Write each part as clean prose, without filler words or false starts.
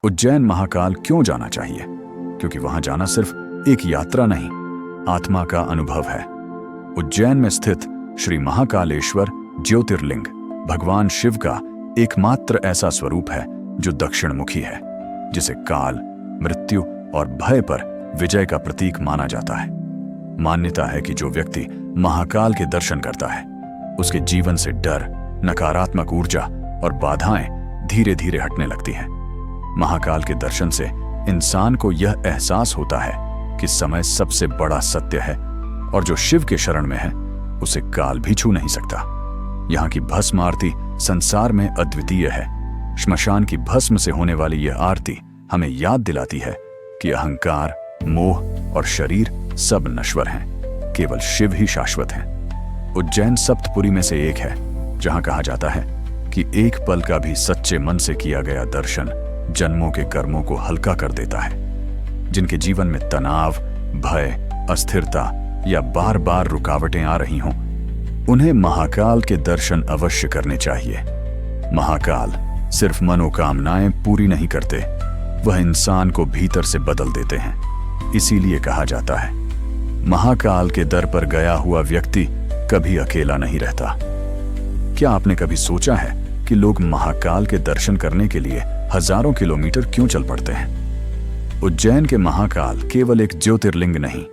उज्जैन महाकाल क्यों जाना चाहिए? क्योंकि वहां जाना सिर्फ एक यात्रा नहीं, आत्मा का अनुभव है। उज्जैन में स्थित श्री महाकालेश्वर ज्योतिर्लिंग भगवान शिव का एकमात्र ऐसा स्वरूप है जो दक्षिणमुखी है, जिसे काल, मृत्यु और भय पर विजय का प्रतीक माना जाता है। मान्यता है कि जो व्यक्ति महाकाल के दर्शन करता है, उसके जीवन से डर, नकारात्मक ऊर्जा और बाधाएं धीरे धीरे हटने लगती हैं। महाकाल के दर्शन से इंसान को यह एहसास होता है कि समय सबसे बड़ा सत्य है और जो शिव के शरण में है उसे काल भी छू नहीं सकता। यहाँ की भस्म आरती संसार में अद्वितीय है। श्मशान की भस्म से होने वाली यह आरती हमें याद दिलाती है कि अहंकार, मोह और शरीर सब नश्वर हैं, केवल शिव ही शाश्वत हैं। उज्जैन सप्तपुरी में से एक है, जहां कहा जाता है कि एक पल का भी सच्चे मन से किया गया दर्शन जन्मों के कर्मों को हल्का कर देता है। जिनके जीवन में तनाव, भय, अस्थिरता या बार बार रुकावटें आ रही हों, उन्हें महाकाल के दर्शन अवश्य करने चाहिए। महाकाल सिर्फ मनोकामनाएं पूरी नहीं करते, वह इंसान को भीतर से बदल देते हैं। इसीलिए कहा जाता है, महाकाल के दर पर गया हुआ व्यक्ति कभी अकेला नहीं रहता। क्या आपने कभी सोचा है कि लोग महाकाल के दर्शन करने के लिए हजारों किलोमीटर क्यों चल पड़ते हैं? उज्जैन के महाकाल केवल एक ज्योतिर्लिंग नहीं,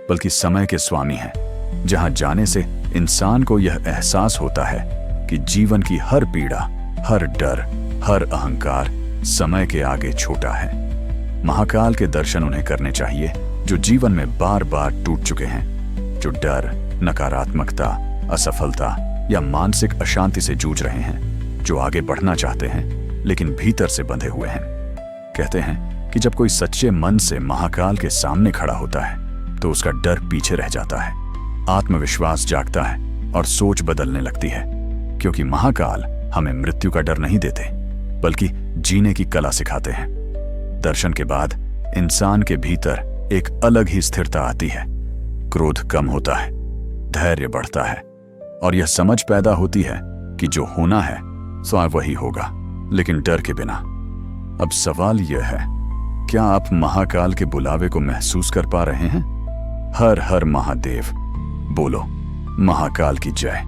बल्कि समय के स्वामी हैं, जहां जाने से इंसान को यह एहसास होता है कि जीवन की हर पीड़ा, हर डर, हर अहंकार समय के आगे छोटा है। महाकाल के दर्शन उन्हें करने चाहिए जो जीवन में बार बार टूट चुके हैं, जो डर, नकारात्मकता, असफलता या मानसिक अशांति से जूझ रहे हैं, जो आगे बढ़ना चाहते हैं लेकिन भीतर से बंधे हुए हैं। कहते हैं कि जब कोई सच्चे मन से महाकाल के सामने खड़ा होता है तो उसका डर पीछे रह जाता है, आत्मविश्वास जागता है और सोच बदलने लगती है। क्योंकि महाकाल हमें मृत्यु का डर नहीं देते, बल्कि जीने की कला सिखाते हैं। दर्शन के बाद इंसान के भीतर एक अलग ही स्थिरता आती है। क्रोध कम होता है, धैर्य बढ़ता है और यह समझ पैदा होती है कि जो होना है स्वयं वही होगा, लेकिन डर के बिना। अब सवाल यह है, क्या आप महाकाल के बुलावे को महसूस कर पा रहे हैं? हर हर महादेव बोलो, महाकाल की जय।